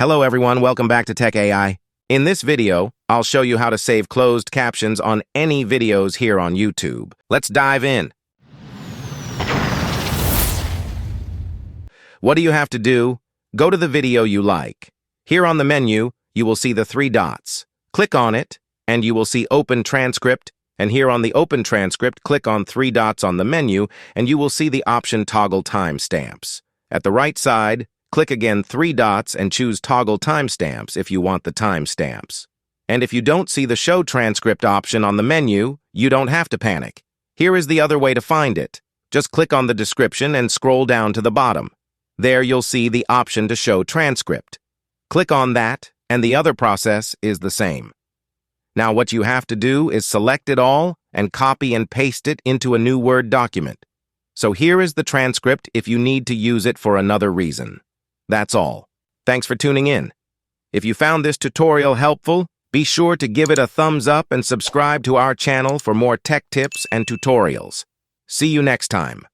Hello everyone, welcome back to Tech AI. In this video, I'll show you how to save closed captions on any videos here on YouTube. Let's dive in. What do you have to do? Go to the video you like. Here on the menu, you will see the three dots. Click on it, and you will see Open Transcript, and here on the Open Transcript, click on three dots on the menu, and you will see the option Toggle Timestamps. At the right side, click again three dots and choose Toggle Timestamps if you want the timestamps. And if you don't see the Show Transcript option on the menu, you don't have to panic. Here is the other way to find it. Just click on the description and scroll down to the bottom. There you'll see the option to Show Transcript. Click on that, and the other process is the same. Now what you have to do is select it all and copy and paste it into a new Word document. So here is the transcript if you need to use it for another reason. That's all. Thanks for tuning in. If you found this tutorial helpful, be sure to give it a thumbs up and subscribe to our channel for more tech tips and tutorials. See you next time.